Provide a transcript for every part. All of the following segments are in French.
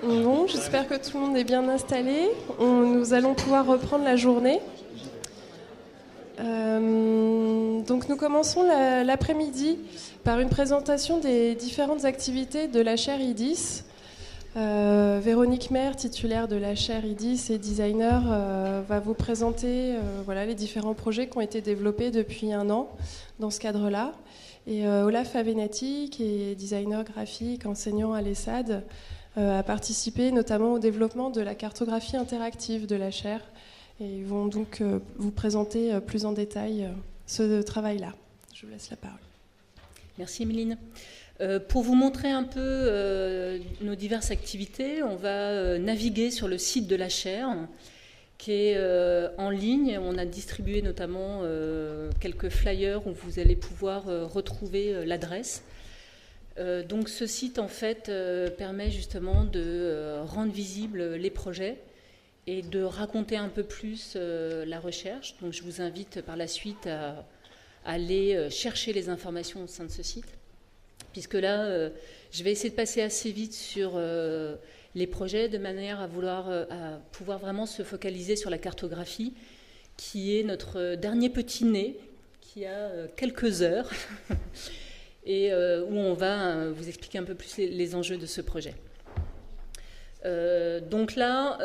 Bon, j'espère que tout le monde est bien installé. Nous allons pouvoir reprendre la journée. Donc nous commençons l'après-midi par une présentation des différentes activités de la chaire IDIS. Véronique Maire, titulaire de la chaire IDIS et designer, va vous présenter les différents projets qui ont été développés depuis un an dans ce cadre-là. Et Olaf Favenati, qui est designer graphique, enseignant à l'ESSAD, a participé notamment au développement de la cartographie interactive de la chaire. Et ils vont donc vous présenter plus en détail ce travail-là. Je vous laisse la parole. Merci Emeline. Pour vous montrer un peu nos diverses activités, on va naviguer sur le site de la chaire, qui est en ligne. On a distribué notamment quelques flyers où vous allez pouvoir retrouver l'adresse. Donc ce site en fait permet justement de rendre visibles les projets et de raconter un peu plus la recherche. Donc je vous invite par la suite à aller chercher les informations au sein de ce site. Puisque là, je vais essayer de passer assez vite sur les projets de manière à pouvoir vraiment se focaliser sur la cartographie, qui est notre dernier petit né, qui a quelques heures, et où on va vous expliquer un peu plus les enjeux de ce projet. Donc là,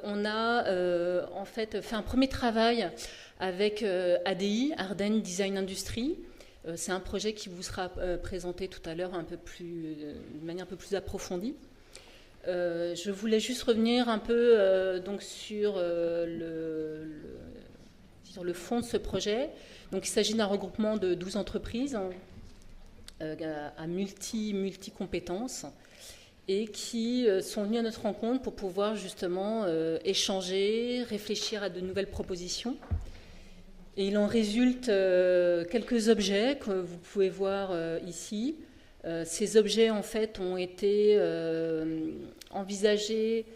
on a en fait fait un premier travail avec ADI, Ardennes Design Industry. C'est un projet qui vous sera présenté tout à l'heure de manière un peu plus approfondie. Je voulais juste revenir un peu donc sur le fond de ce projet. Donc, il s'agit d'un regroupement de 12 entreprises à multi-compétences et qui sont venues à notre rencontre pour pouvoir justement échanger, réfléchir à de nouvelles propositions. Et il en résulte quelques objets que vous pouvez voir ici. Ces objets, en fait, ont été envisagés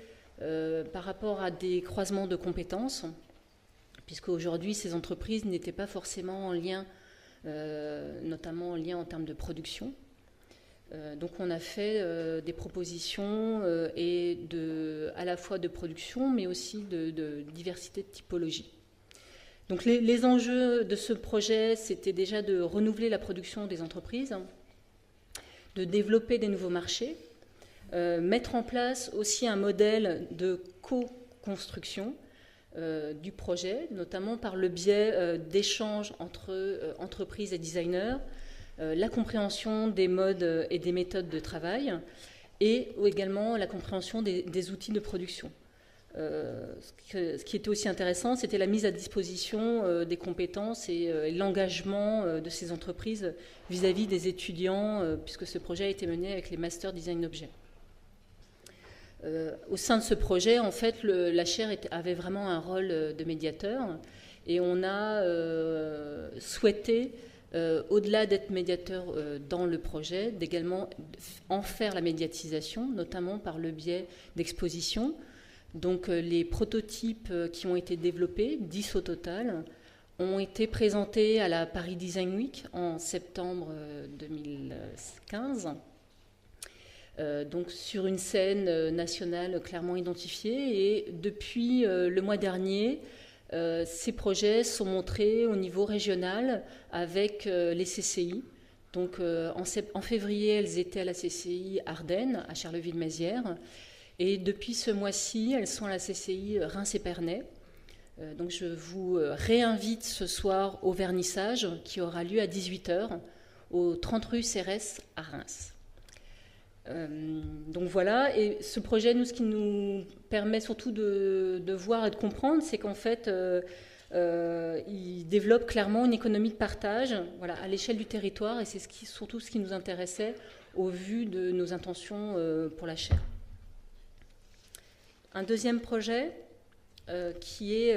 par rapport à des croisements de compétences, puisque aujourd'hui, ces entreprises n'étaient pas forcément en lien, notamment en lien en termes de production. Donc, on a fait des propositions à la fois de production, mais aussi de diversité de typologie. Donc les enjeux de ce projet, c'était déjà de renouveler la production des entreprises, de développer des nouveaux marchés, mettre en place aussi un modèle de co-construction du projet, notamment par le biais d'échanges entre entreprises et designers, la compréhension des modes et des méthodes de travail, et également la compréhension des outils de production. Ce qui était aussi intéressant, c'était la mise à disposition des compétences et l'engagement de ces entreprises vis-à-vis des étudiants, puisque ce projet a été mené avec les Master Design Object. Au sein de ce projet, en fait, la chaire avait vraiment un rôle de médiateur, et on a souhaité, au-delà d'être médiateur dans le projet, d'également en faire la médiatisation, notamment par le biais d'expositions. Donc les prototypes qui ont été développés, 10 au total, ont été présentés à la Paris Design Week en septembre 2015. Donc sur une scène nationale clairement identifiée. Et depuis le mois dernier, ces projets sont montrés au niveau régional avec les CCI. Donc en février, elles étaient à la CCI Ardennes, à Charleville-Mézières. Et depuis ce mois-ci, elles sont à la CCI Reims et Pernay. Donc je vous réinvite ce soir au vernissage qui aura lieu à 18h au 30 rue Cérès à Reims. Donc voilà, et ce projet, ce qui nous permet surtout de voir et de comprendre, c'est qu'en fait, il développe clairement une économie de partage, à l'échelle du territoire, et c'est surtout ce qui nous intéressait au vu de nos intentions pour la chaire. Un deuxième projet qui est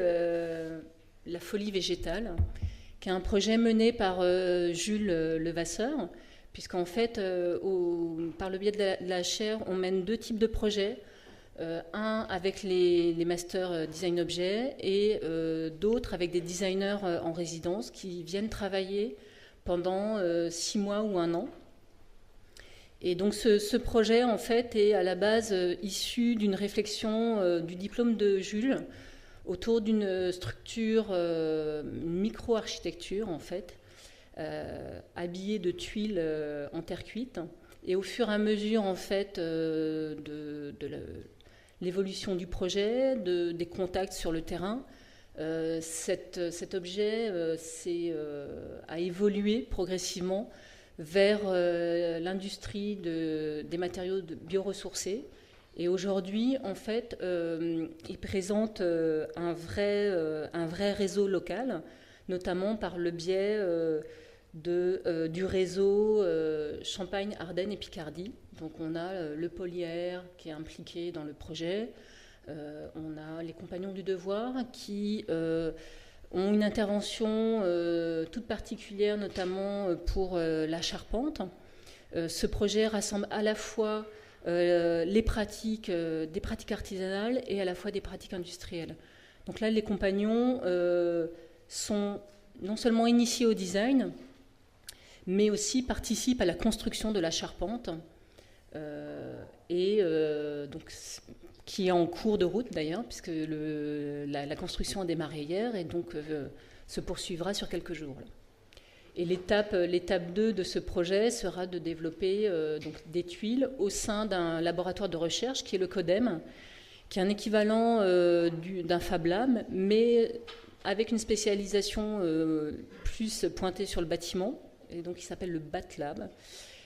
la folie végétale, qui est un projet mené par Jules Levasseur, puisqu'en fait, par le biais de la chaire, on mène deux types de projets. Un avec les Master Design Object et d'autres avec des designers en résidence qui viennent travailler pendant 6 mois ou 1 an. Et donc ce projet, en fait, est à la base issu d'une réflexion du diplôme de Jules autour d'une structure, une micro-architecture, en fait, habillée de tuiles en terre cuite. Et au fur et à mesure, en fait, de l'évolution du projet, des contacts sur le terrain, cet objet a évolué progressivement vers l'industrie des matériaux bioressourcés. Et aujourd'hui, en fait, il présente un vrai réseau local, notamment par le biais du réseau Champagne, Ardennes et Picardie. Donc on a le Polyair qui est impliqué dans le projet, on a les Compagnons du Devoir qui ont une intervention toute particulière, notamment pour la charpente. Ce projet rassemble à la fois des pratiques artisanales et à la fois des pratiques industrielles. Donc là, les compagnons sont non seulement initiés au design, mais aussi participent à la construction de la charpente, donc, qui est en cours de route d'ailleurs, puisque la construction a démarré hier et donc se poursuivra sur quelques jours. Et l'étape 2 de ce projet sera de développer donc des tuiles au sein d'un laboratoire de recherche qui est le CODEM, qui est un équivalent d'un Fab Lab, mais avec une spécialisation plus pointée sur le bâtiment, et donc il s'appelle le BAT Lab,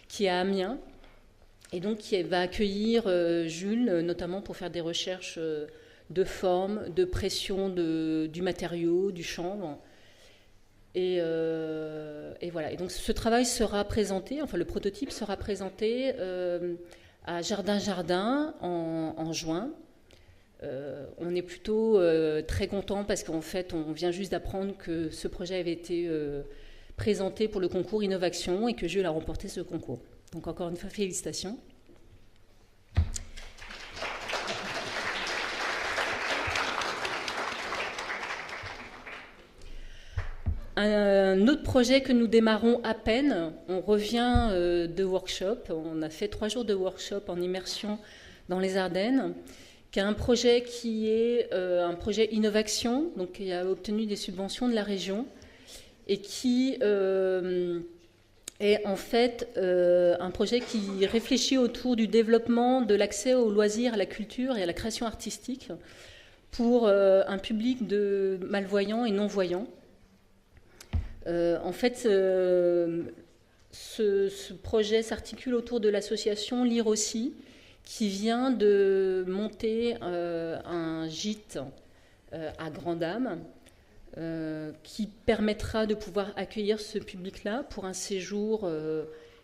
qui est à Amiens, et donc qui va accueillir Jules, notamment pour faire des recherches de forme, de pression du matériau, du chanvre. Et voilà. Et donc ce travail sera présenté, enfin le prototype sera présenté à Jardin en juin. On est plutôt très content parce qu'en fait on vient juste d'apprendre que ce projet avait été présenté pour le concours Innovation et que Jules a remporté ce concours. Donc encore une fois, félicitations. Un autre projet que nous démarrons à peine, on revient de workshop, on a fait 3 jours de workshop en immersion dans les Ardennes, qui est un projet qui est un projet Innovation, donc qui a obtenu des subventions de la région, et qui est en fait un projet qui réfléchit autour du développement de l'accès aux loisirs, à la culture et à la création artistique pour un public de malvoyants et non-voyants. En fait, ce projet s'articule autour de l'association Lire aussi, qui vient de monter un gîte à Grand'Âme, qui permettra de pouvoir accueillir ce public-là pour un séjour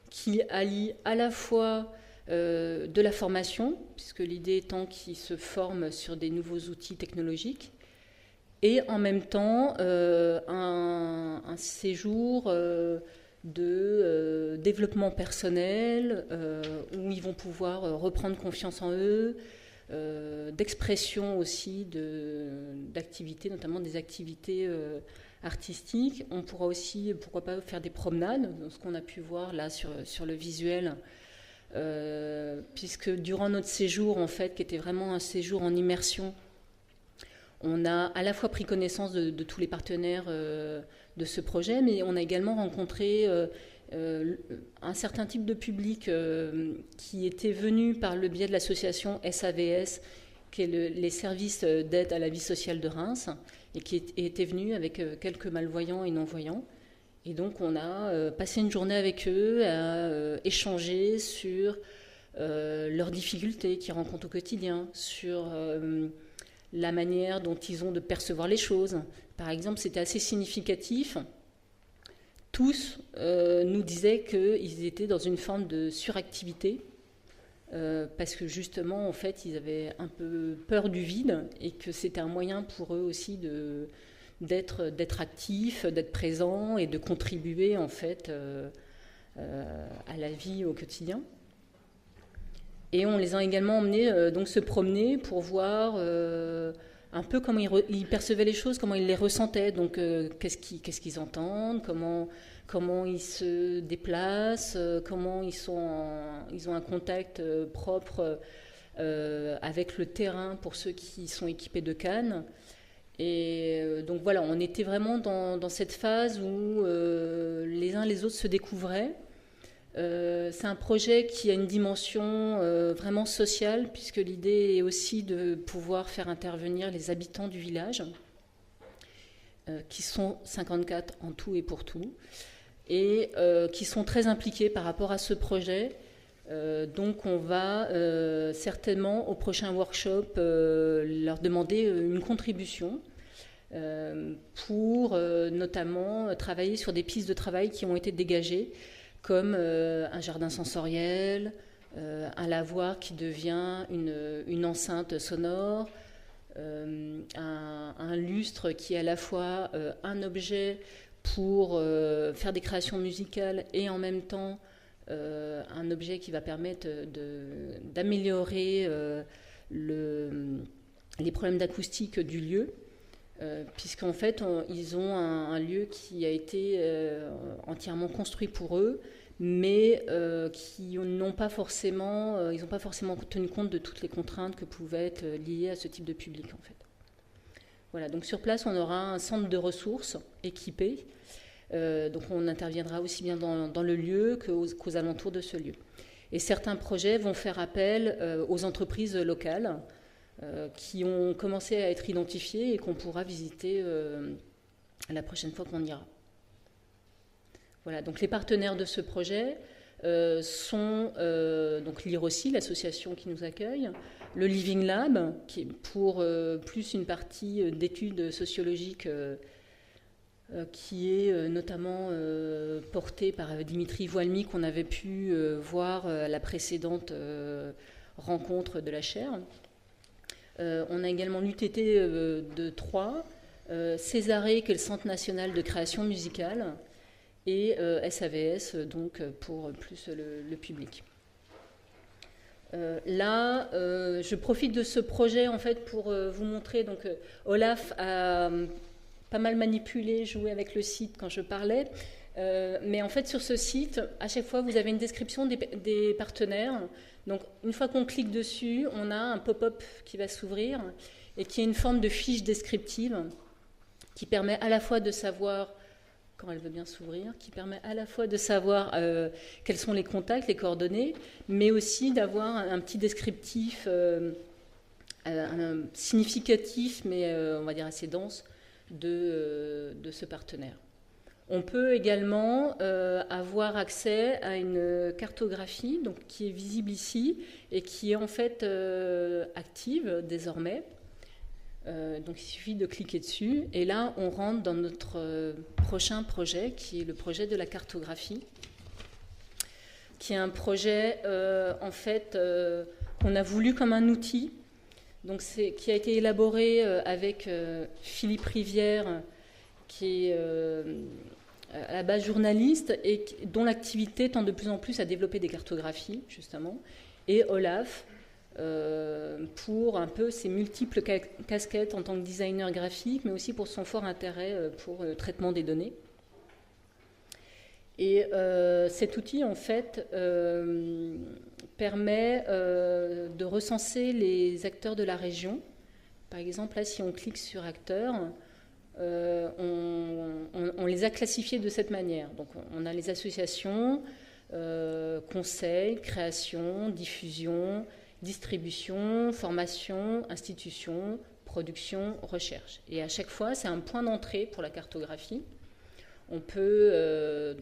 qui allie à la fois de la formation, puisque l'idée étant qu'ils se forment sur des nouveaux outils technologiques, et en même temps un séjour de développement personnel où ils vont pouvoir reprendre confiance en eux, d'expression aussi d'activités, notamment des activités artistiques. On pourra aussi, pourquoi pas, faire des promenades, ce qu'on a pu voir là sur le visuel, puisque durant notre séjour, en fait, qui était vraiment un séjour en immersion, on a à la fois pris connaissance de tous les partenaires de ce projet, mais on a également rencontré un certain type de public qui était venu par le biais de l'association SAVS, qui est les services d'aide à la vie sociale de Reims, et qui était venu avec quelques malvoyants et non-voyants. Et donc on a passé une journée avec eux à échanger sur leurs difficultés qu'ils rencontrent au quotidien, sur la manière dont ils ont de percevoir les choses. Par exemple, c'était assez significatif. Tous nous disaient qu'ils étaient dans une forme de suractivité parce que justement, en fait, ils avaient un peu peur du vide et que c'était un moyen pour eux aussi d'être actifs, d'être présents et de contribuer en fait à la vie au quotidien. Et on les a également emmenés donc se promener pour voir un peu comment ils percevaient les choses, comment ils les ressentaient, donc qu'est-ce qu'ils entendent, comment comment ils se déplacent, comment ils ont un contact propre avec le terrain pour ceux qui sont équipés de cannes. Et donc voilà, on était vraiment dans cette phase où les uns les autres se découvraient. C'est un projet qui a une dimension vraiment sociale, puisque l'idée est aussi de pouvoir faire intervenir les habitants du village, qui sont 54 en tout et pour tout, et qui sont très impliqués par rapport à ce projet. Donc on va certainement au prochain workshop leur demander une contribution pour notamment travailler sur des pistes de travail qui ont été dégagées, comme un jardin sensoriel, un lavoir qui devient une enceinte sonore, un lustre qui est à la fois un objet pour faire des créations musicales et en même temps un objet qui va permettre d'améliorer les problèmes d'acoustique du lieu, puisqu'en fait ils ont un lieu qui a été entièrement construit pour eux, mais qui n'ont pas forcément tenu compte de toutes les contraintes que pouvaient être liées à ce type de public en fait. Voilà, donc sur place on aura un centre de ressources équipé. Donc on interviendra aussi bien dans le lieu qu'aux alentours de ce lieu. Et certains projets vont faire appel aux entreprises locales qui ont commencé à être identifiées et qu'on pourra visiter la prochaine fois qu'on ira. Voilà, donc les partenaires de ce projet sont donc l'IROSI, l'association qui nous accueille, le Living Lab, qui est pour plus une partie d'études sociologiques qui est notamment porté par Dimitri Voilmy, qu'on avait pu voir à la précédente rencontre de la chaire. On a également l'UTT de Troyes, Césarée, qui est le Centre national de création musicale, et SAVS, donc pour plus le public. Là, je profite de ce projet en fait pour vous montrer. Donc, Olaf a pas mal manipulé, joué avec le site quand je parlais. Mais en fait, sur ce site, à chaque fois, vous avez une description des partenaires. Donc, une fois qu'on clique dessus, on a un pop-up qui va s'ouvrir et qui est une forme de fiche descriptive qui permet à la fois de savoir, quand elle veut bien s'ouvrir, qui permet à la fois de savoir quels sont les contacts, les coordonnées, mais aussi d'avoir un petit descriptif significatif, mais on va dire assez dense, de ce partenaire. On peut également avoir accès à une cartographie donc, qui est visible ici et qui est en fait active désormais. Donc il suffit de cliquer dessus et là on rentre dans notre prochain projet qui est le projet de la cartographie, qui est un projet en fait qu'on a voulu comme un outil, donc qui a été élaboré avec Philippe Rivière, qui est à la base journaliste et dont l'activité tend de plus en plus à développer des cartographies justement, et Olaf pour un peu ses multiples casquettes en tant que designer graphique, mais aussi pour son fort intérêt pour le traitement des données. Et cet outil, en fait, permet de recenser les acteurs de la région. Par exemple, là, si on clique sur acteurs, on les a classifiés de cette manière. Donc, on a les associations, conseils, création, diffusion, distribution, formation, institution, production, recherche. Et à chaque fois, c'est un point d'entrée pour la cartographie. On peut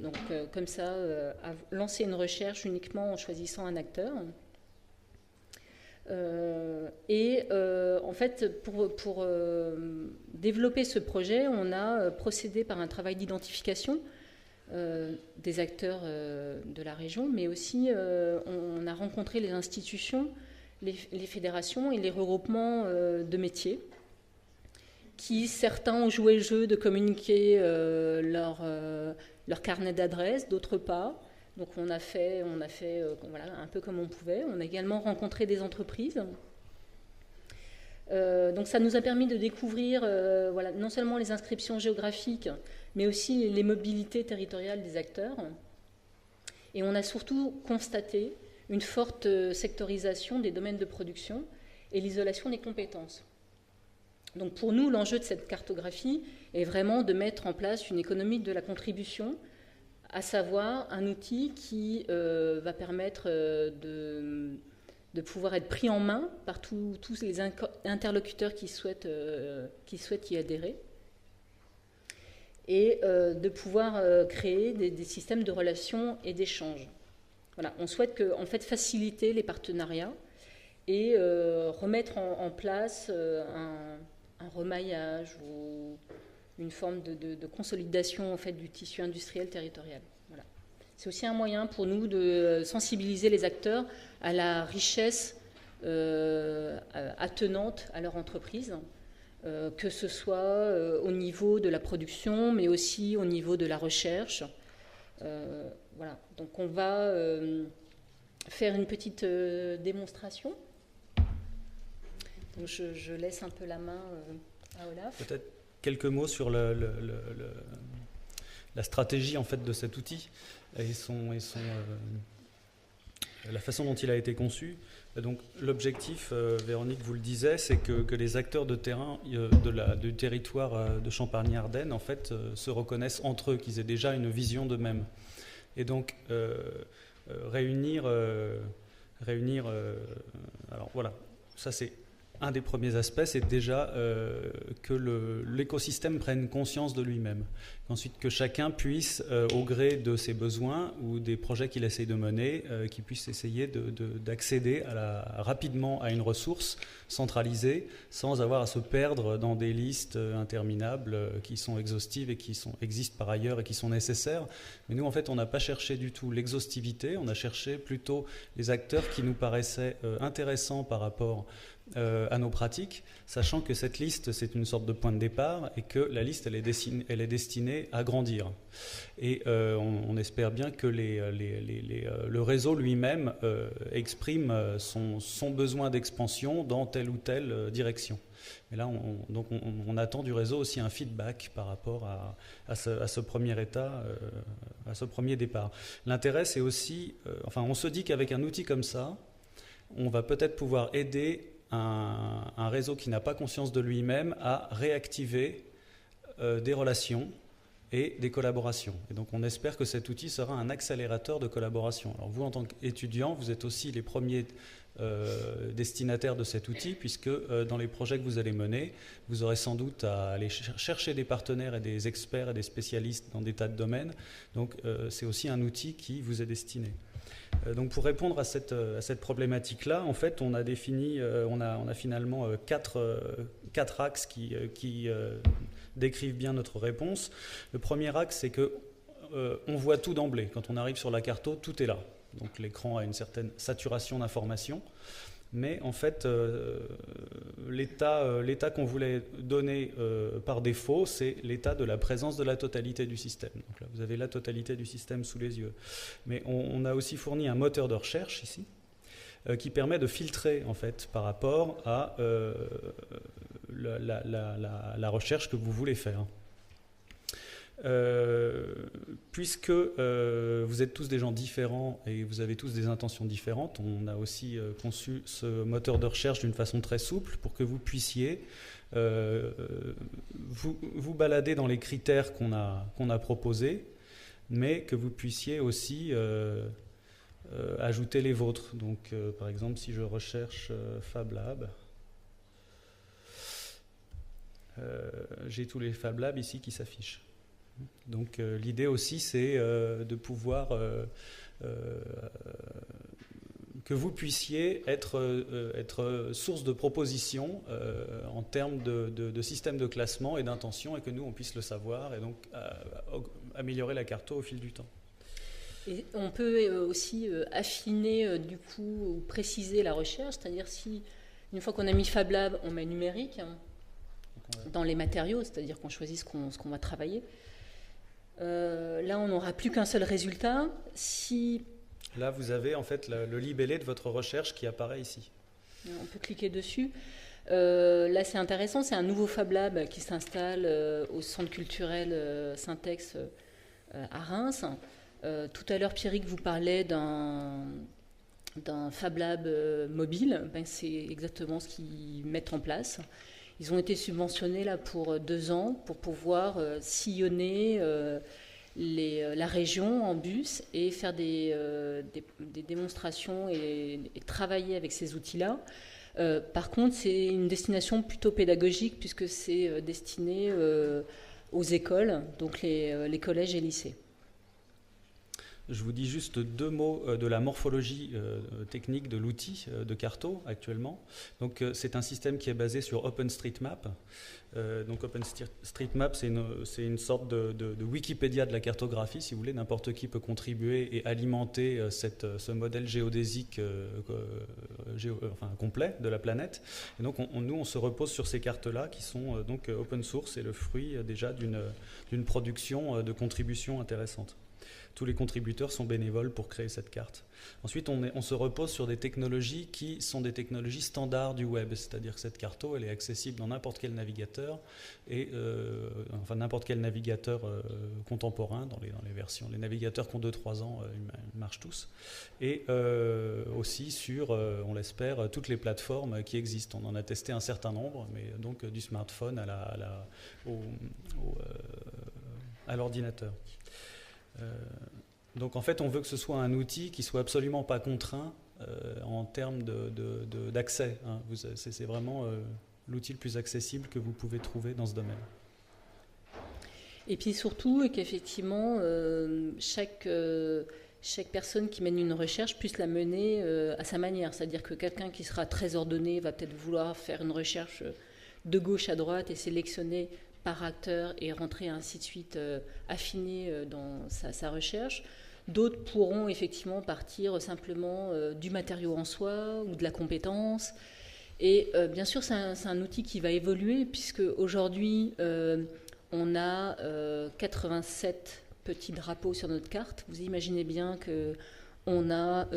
comme ça lancer une recherche uniquement en choisissant un acteur. En fait, pour développer ce projet, on a procédé par un travail d'identification des acteurs de la région, mais aussi on a rencontré les institutions, les fédérations et les regroupements de métiers, qui certains ont joué le jeu de communiquer leur carnet d'adresses, d'autres pas. Donc on a fait voilà, un peu comme on pouvait. On a également rencontré des entreprises. Donc ça nous a permis de découvrir non seulement les inscriptions géographiques, mais aussi les mobilités territoriales des acteurs. Et on a surtout constaté une forte sectorisation des domaines de production et l'isolation des compétences. Donc pour nous, l'enjeu de cette cartographie est vraiment de mettre en place une économie de la contribution, à savoir un outil qui va permettre de pouvoir être pris en main par tous les interlocuteurs qui souhaitent y adhérer, et de pouvoir créer des systèmes de relations et d'échanges. Voilà, on souhaite en fait faciliter les partenariats et remettre en place un remaillage ou une forme de consolidation en fait, du tissu industriel territorial. Voilà. C'est aussi un moyen pour nous de sensibiliser les acteurs à la richesse attenante à leur entreprise, que ce soit au niveau de la production, mais aussi au niveau de la recherche. Voilà. Donc on va faire une petite démonstration. Donc je laisse un peu la main à Olaf. Peut-être quelques mots sur la stratégie en fait de cet outil et la façon dont il a été conçu. Donc l'objectif, Véronique vous le disait, c'est que les acteurs de terrain du territoire de Champagne-Ardenne en fait se reconnaissent entre eux, qu'ils aient déjà une vision d'eux-mêmes. Et donc réunir alors voilà, ça c'est un des premiers aspects, c'est déjà que l'écosystème prenne conscience de lui-même. Ensuite, que chacun puisse, au gré de ses besoins ou des projets qu'il essaye de mener, qu'il puisse essayer d'accéder rapidement à une ressource centralisée sans avoir à se perdre dans des listes interminables qui sont exhaustives et qui existent par ailleurs et qui sont nécessaires. Mais nous, en fait, on n'a pas cherché du tout l'exhaustivité, on a cherché plutôt les acteurs qui nous paraissaient intéressants par rapport à nos pratiques, sachant que cette liste, c'est une sorte de point de départ et que la liste, elle est destinée à grandir. Et on espère bien que le réseau lui-même exprime son besoin d'expansion dans telle ou telle direction. Mais là, on attend du réseau aussi un feedback par rapport à ce premier état, à ce premier départ. L'intérêt, c'est aussi, on se dit qu'avec un outil comme ça, on va peut-être pouvoir aider un réseau qui n'a pas conscience de lui-même à réactiver des relations et des collaborations. Et donc on espère que cet outil sera un accélérateur de collaboration. Alors vous, en tant qu'étudiant, vous êtes aussi les premiers destinataires de cet outil, puisque dans les projets que vous allez mener, vous aurez sans doute à aller chercher des partenaires et des experts et des spécialistes dans des tas de domaines. Donc c'est aussi un outil qui vous est destiné. Donc pour répondre à cette problématique-là, en fait, on a défini, on a finalement quatre axes qui décrivent bien notre réponse. Le premier axe, c'est que on voit tout d'emblée. Quand on arrive sur la carto, tout est là. Donc l'écran a une certaine saturation d'informations. Mais en fait, l'état qu'on voulait donner par défaut, c'est l'état de la présence de la totalité du système. Donc là, vous avez la totalité du système sous les yeux. Mais on a aussi fourni un moteur de recherche ici, qui permet de filtrer en fait par rapport à la recherche que vous voulez faire. Puisque vous êtes tous des gens différents et vous avez tous des intentions différentes, on a aussi conçu ce moteur de recherche d'une façon très souple pour que vous puissiez vous balader dans les critères qu'on a proposés, mais que vous puissiez aussi ajouter les vôtres. Donc par exemple, si je recherche Fab Lab, j'ai tous les Fab Labs ici qui s'affichent. Donc l'idée aussi, c'est de pouvoir que vous puissiez être source de propositions en termes de système de classement et d'intention, et que nous, on puisse le savoir et donc améliorer la carto au fil du temps. Et on peut aussi affiner du coup ou préciser la recherche, c'est-à-dire si une fois qu'on a mis Fab Lab, on met numérique dans les matériaux, c'est-à-dire qu'on choisit ce qu'on va travailler. Là, on n'aura plus qu'un seul résultat. Là, vous avez en fait le libellé de votre recherche qui apparaît ici. On peut cliquer dessus. Là, c'est intéressant, c'est un nouveau Fab Lab qui s'installe au centre culturel Syntex à Reims. Tout à l'heure, Pierrick vous parlait d'un Fab Lab mobile. C'est exactement ce qu'ils mettent en place. Ils ont été subventionnés là, pour 2 ans pour pouvoir sillonner la région en bus et faire des démonstrations et travailler avec ces outils-là. Par contre, c'est une destination plutôt pédagogique puisque c'est destiné aux écoles, donc les collèges et lycées. Je vous dis juste 2 mots de la morphologie technique de l'outil de Carto actuellement. Donc, c'est un système qui est basé sur OpenStreetMap. Donc OpenStreetMap, c'est une sorte de Wikipédia de la cartographie, si vous voulez. N'importe qui peut contribuer et alimenter ce modèle géodésique complet de la planète. Et donc nous, on se repose sur ces cartes-là qui sont donc open source et le fruit déjà d'une production de contributions intéressantes. Tous les contributeurs sont bénévoles pour créer cette carte. Ensuite, on se repose sur des technologies qui sont des technologies standards du web, c'est-à-dire que cette carto, elle est accessible dans n'importe quel navigateur, et n'importe quel navigateur contemporain dans les versions. Les navigateurs qui ont 2-3 ans, ils marchent tous. Et aussi sur, on l'espère, toutes les plateformes qui existent. On en a testé un certain nombre, mais donc du smartphone à l'ordinateur. Donc en fait, on veut que ce soit un outil qui soit absolument pas contraint en termes d'accès. C'est vraiment l'outil le plus accessible que vous pouvez trouver dans ce domaine. Et puis surtout, qu'effectivement, chaque personne qui mène une recherche puisse la mener à sa manière. C'est-à-dire que quelqu'un qui sera très ordonné va peut-être vouloir faire une recherche de gauche à droite et sélectionner par acteur et rentrer ainsi de suite affiné dans sa recherche. D'autres pourront effectivement partir simplement du matériau en soi ou de la compétence. Et bien sûr, c'est un outil qui va évoluer puisque aujourd'hui, on a 87 petits drapeaux sur notre carte. Vous imaginez bien qu'on a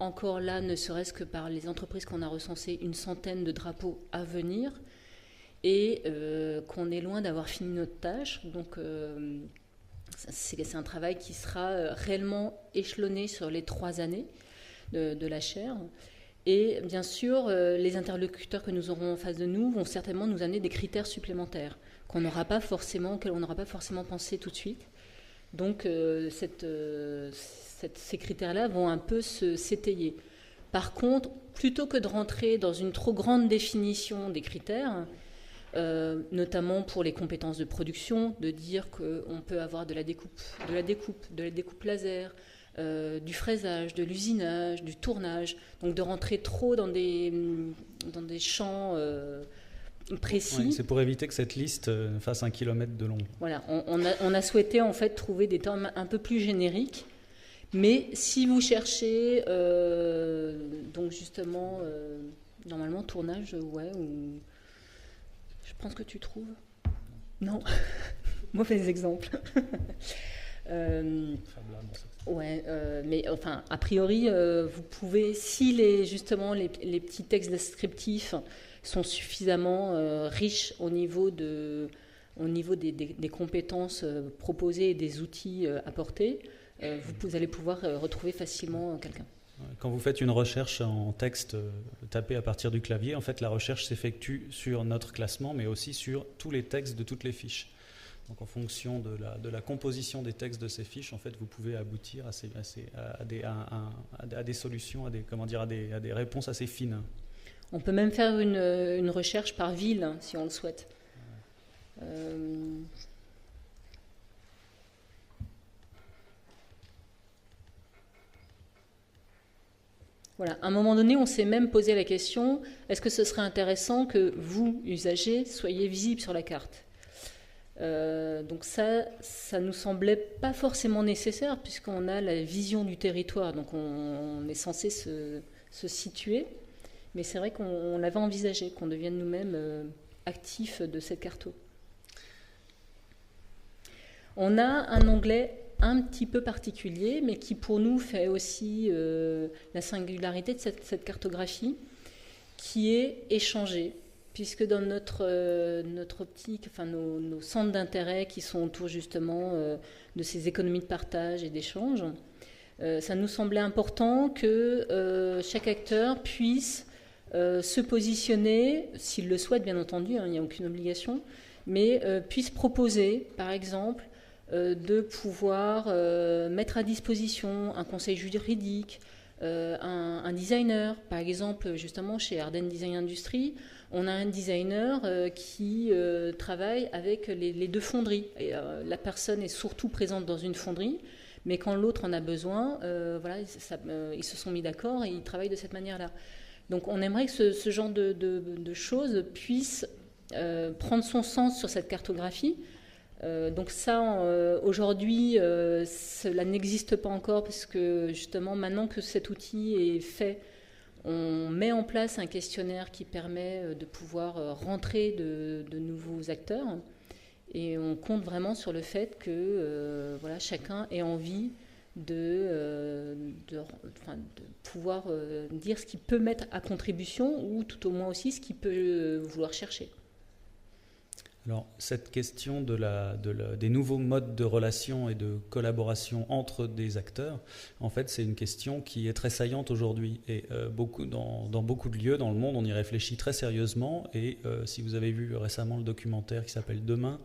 encore là, ne serait-ce que par les entreprises qu'on a recensées, une centaine de drapeaux à venir. Et qu'on est loin d'avoir fini notre tâche. Donc, c'est un travail qui sera réellement échelonné sur les 3 années de la chaire. Et bien sûr, les interlocuteurs que nous aurons en face de nous vont certainement nous amener des critères supplémentaires auxquels on n'aura pas forcément pensé tout de suite. Donc, ces critères-là vont un peu s'étayer. Par contre, plutôt que de rentrer dans une trop grande définition des critères, notamment pour les compétences de production, de dire qu'on peut avoir de la découpe laser, du fraisage, de l'usinage, du tournage, donc de rentrer trop dans des champs précis. Oui, c'est pour éviter que cette liste fasse 1 kilomètre de long. Voilà, on a souhaité en fait trouver des termes un peu plus génériques, mais si vous cherchez, donc justement, normalement tournage, ou... Je pense que tu trouves. Non. Mauvais exemple. Mais enfin, a priori, vous pouvez, si les petits textes descriptifs sont suffisamment riches au niveau des compétences proposées et des outils apportés, vous allez pouvoir retrouver facilement quelqu'un. Quand vous faites une recherche en texte tapé à partir du clavier, en fait, la recherche s'effectue sur notre classement, mais aussi sur tous les textes de toutes les fiches. Donc, en fonction de la composition des textes de ces fiches, en fait, vous pouvez aboutir à des solutions, à des réponses assez fines. On peut même faire une recherche par ville, si on le souhaite. Voilà. À un moment donné, on s'est même posé la question, est-ce que ce serait intéressant que vous, usagers, soyez visibles sur la carte ? Donc ça nous semblait pas forcément nécessaire puisqu'on a la vision du territoire, donc on est censé se situer, mais c'est vrai qu'on l'avait envisagé, qu'on devienne nous-mêmes actifs de cette carto. On a un onglet un petit peu particulier, mais qui pour nous fait aussi la singularité de cette cartographie, qui est échangé, puisque dans notre optique, enfin nos centres d'intérêt qui sont autour justement de ces économies de partage et d'échange, ça nous semblait important que chaque acteur puisse se positionner, s'il le souhaite bien entendu, il n'y a aucune obligation, mais puisse proposer, par exemple, de pouvoir mettre à disposition un conseil juridique, un designer. Par exemple, justement, chez Ardennes Design Industrie, on a un designer qui travaille avec les deux fonderies. Et, la personne est surtout présente dans une fonderie, mais quand l'autre en a besoin, voilà, ils se sont mis d'accord et ils travaillent de cette manière-là. Donc on aimerait que ce genre de choses puisse prendre son sens sur cette cartographie. Donc ça, aujourd'hui, cela n'existe pas encore parce que justement, maintenant que cet outil est fait, on met en place un questionnaire qui permet de pouvoir rentrer de nouveaux acteurs et on compte vraiment sur le fait que voilà, chacun ait envie de pouvoir dire ce qu'il peut mettre à contribution ou tout au moins aussi ce qu'il peut vouloir chercher. Alors, cette question des nouveaux modes de relation et de collaboration entre des acteurs, en fait, c'est une question qui est très saillante aujourd'hui. Et dans beaucoup de lieux dans le monde, on y réfléchit très sérieusement. Et si vous avez vu récemment le documentaire qui s'appelle Demain,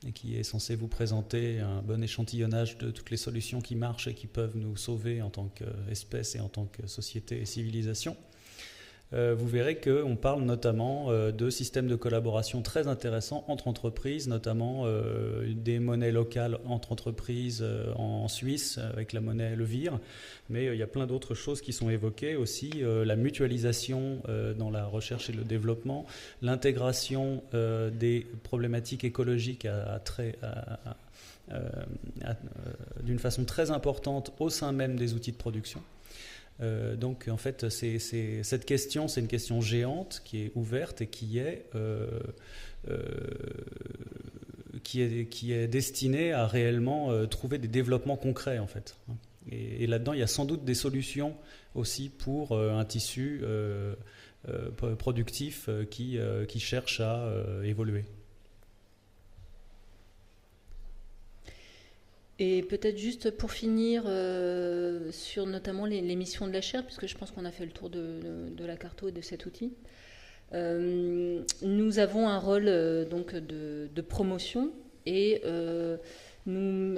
et qui est censé vous présenter un bon échantillonnage de toutes les solutions qui marchent et qui peuvent nous sauver en tant qu'espèce et en tant que société et civilisation, vous verrez qu'on parle notamment de systèmes de collaboration très intéressants entre entreprises, notamment des monnaies locales entre entreprises en Suisse avec la monnaie Levir, mais il y a plein d'autres choses qui sont évoquées aussi, la mutualisation dans la recherche et le développement, l'intégration des problématiques écologiques d'une façon très importante au sein même des outils de production. Donc en fait cette question, c'est une question géante qui est ouverte et qui est destinée à réellement trouver des développements concrets en fait. Et là-dedans il y a sans doute des solutions aussi pour un tissu productif qui cherche à évoluer. Et peut-être juste pour finir sur notamment les missions de la chaire, puisque je pense qu'on a fait le tour de la carto et de cet outil. Nous avons un rôle donc de promotion et nous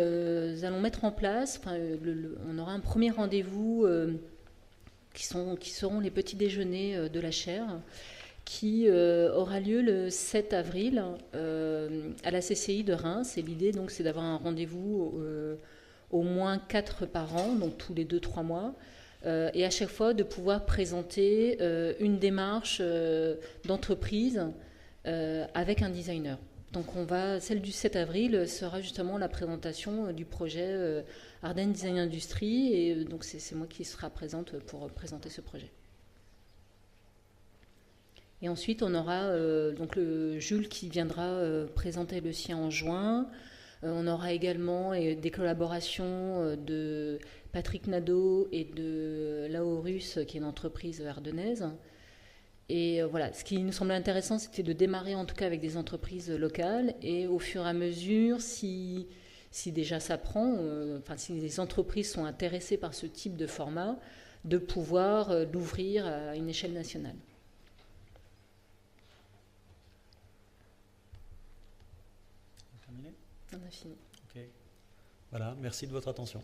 allons mettre en place, on aura un premier rendez-vous qui seront les petits déjeuners de la chaire, qui aura lieu le 7 avril à la CCI de Reims. Et l'idée, donc, c'est d'avoir un rendez-vous au moins 4 par an, donc tous les 2-3 mois, et à chaque fois de pouvoir présenter une démarche d'entreprise avec un designer. Donc celle du 7 avril sera justement la présentation du projet Ardennes Design Industrie, et donc c'est moi qui sera présente pour présenter ce projet. Et ensuite, on aura donc Jules qui viendra présenter le sien en juin. On aura également des collaborations de Patrick Nadeau et de Laurus, qui est une entreprise ardennaise. Et voilà, ce qui nous semblait intéressant, c'était de démarrer en tout cas avec des entreprises locales. Et au fur et à mesure, si déjà ça prend, si les entreprises sont intéressées par ce type de format, de pouvoir l'ouvrir à une échelle nationale. On a fini. Okay. Voilà, merci de votre attention.